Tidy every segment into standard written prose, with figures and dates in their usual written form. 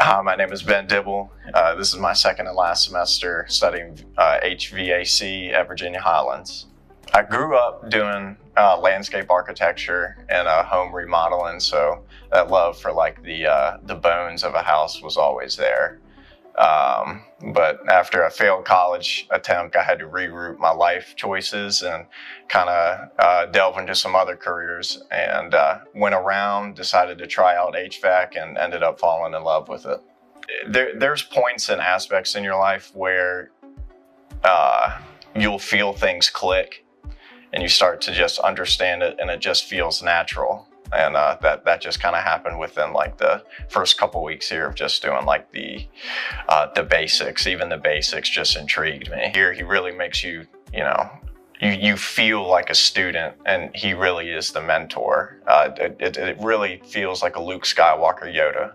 My name is Dibble. This is my second and last semester studying HVAC at Virginia Highlands. I grew up doing landscape architecture and home remodeling, so that love for like the bones of a house was always there. But after a failed college attempt, I had to reroute my life choices and kind of delve into some other careers, and went around, decided to try out HVAC and ended up falling in love with it. There's points and aspects in your life where you'll feel things click and you start to just understand it and it just feels natural. And that just kind of happened within like the first couple weeks here of just doing like the basics. Even the basics just intrigued me. Here he really makes you, you feel like a student, and he really is the mentor. It really feels like a Luke Skywalker Yoda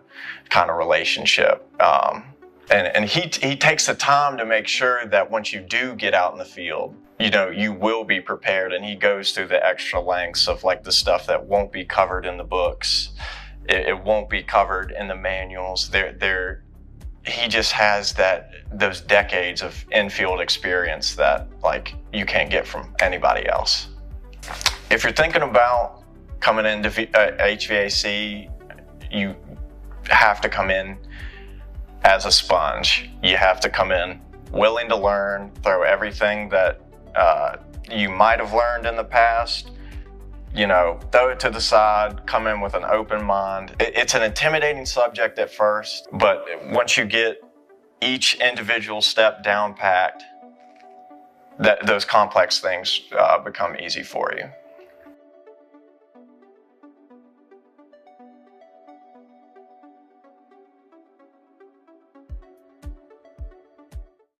kind of relationship. And he takes the time to make sure that once you do get out in the field, you will be prepared, and he goes through the extra lengths of like the stuff that won't be covered in the books. It won't be covered in the manuals. He just has those decades of in-field experience that like you can't get from anybody else. If you're thinking about coming into HVAC, you have to come in as a sponge. You have to come in willing to learn, throw everything that you might have learned in the past, throw it to the side, come in with an open mind. It's an intimidating subject at first, but once you get each individual step down packed, those complex things become easy for you.